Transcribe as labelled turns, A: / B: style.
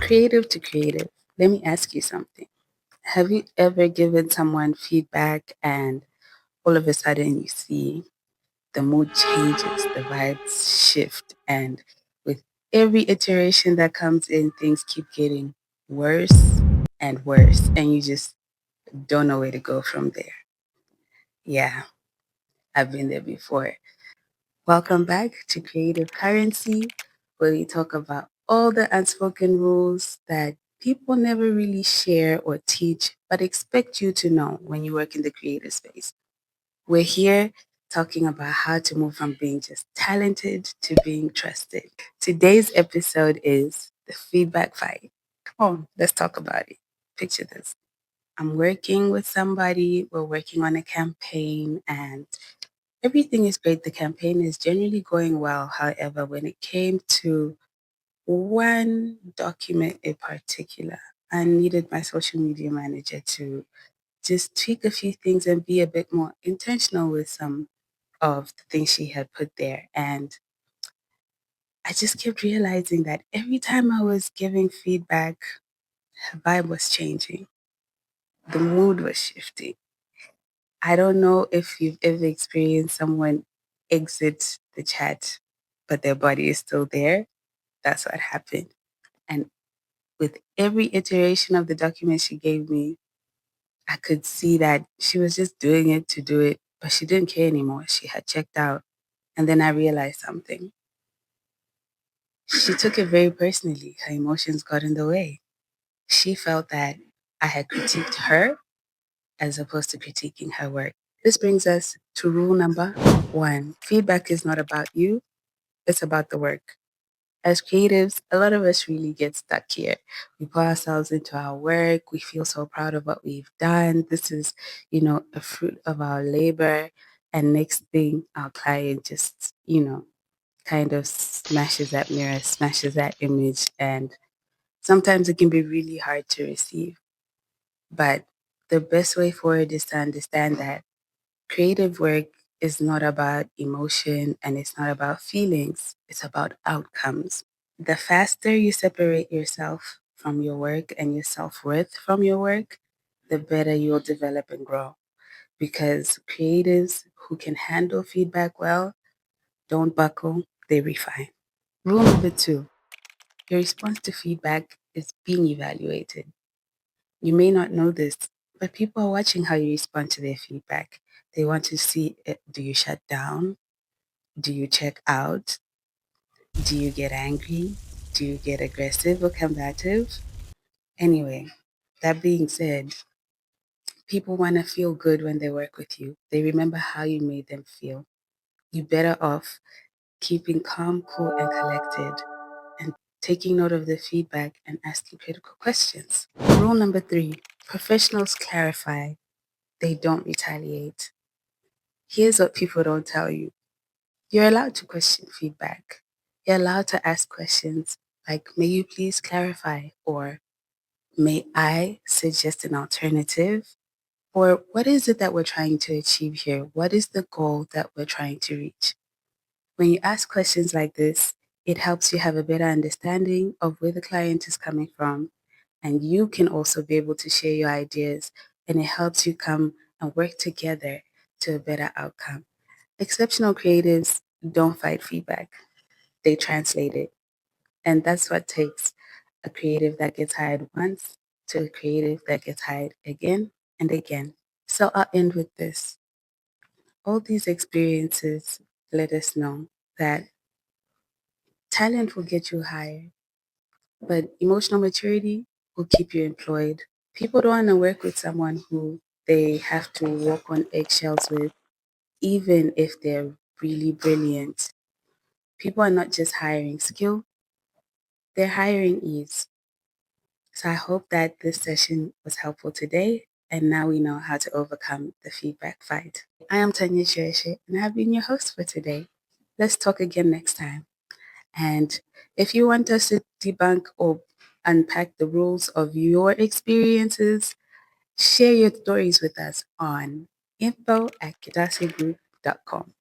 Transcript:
A: Creative to creative, let me ask you something. Have you ever given someone feedback and all of a sudden you see the mood changes, the vibes shift, and with every iteration that comes in, things keep getting worse and worse, and you just don't know where to go from there? Yeah, I've been there before. Welcome back to Creative Currency, where we talk about all the unspoken rules that people never really share or teach, but expect you to know when you work in the creative space. We're here talking about how to move from being just talented to being trusted. Today's episode is the feedback fight. Come on, let's talk about it. Picture this. I'm working with somebody, we're working on a campaign, and everything is great. The campaign is generally going well. However, when it came to one document in particular, I needed my social media manager to just tweak a few things and be a bit more intentional with some of the things she had put there. And I just kept realizing that every time I was giving feedback, her vibe was changing, the mood was shifting. I don't know if you've ever experienced someone exit the chat, but their body is still there. That's what happened. And with every iteration of the document she gave me, I could see that she was just doing it to do it, but she didn't care anymore. She had checked out. And then I realized something. She took it very personally. Her emotions got in the way. She felt that I had critiqued her as opposed to critiquing her work. This brings us to rule number one. Feedback is not about you, it's about the work. As creatives, a lot of us really get stuck here. We put ourselves into our work. We feel so proud of what we've done. This is, a fruit of our labor. And next thing, our client just, kind of smashes that mirror, smashes that image. And sometimes it can be really hard to receive. But the best way forward is to understand that creative work is not about emotion and it's not about feelings, it's about outcomes. The faster you separate yourself from your work and your self worth from your work, the better you'll develop and grow. Because creatives who can handle feedback well don't buckle, they refine. Rule number two, your response to feedback is being evaluated. You may not know this, but people are watching how you respond to their feedback. They want to see do you shut down? Do you check out? Do you get angry? Do you get aggressive or combative? Anyway, that being said, people want to feel good when they work with you. They remember how you made them feel. You're better off keeping calm, cool, and collected and taking note of the feedback and asking critical questions. Rule number three, professionals clarify, they don't retaliate. Here's what people don't tell you. You're allowed to question feedback. You're allowed to ask questions like, may you please clarify? Or may I suggest an alternative? Or what is it that we're trying to achieve here? What is the goal that we're trying to reach? When you ask questions like this, it helps you have a better understanding of where the client is coming from. And you can also be able to share your ideas, and it helps you come and work together to a better outcome. Exceptional creatives don't fight feedback, they translate it. And that's what takes a creative that gets hired once to a creative that gets hired again and again. So I'll end with this. All these experiences let us know that talent will get you hired, but emotional maturity will keep you employed. People don't want to work with someone who they have to walk on eggshells with, even if they're really brilliant. People are not just hiring skill, they're hiring ease. So I hope that this session was helpful today, and now we know how to overcome the feedback fight. I am Tanya Shueshe, and I've been your host for today. Let's talk again next time. And if you want us to debunk or unpack the rules of your experiences, share your stories with us on info@ketasegroup.com.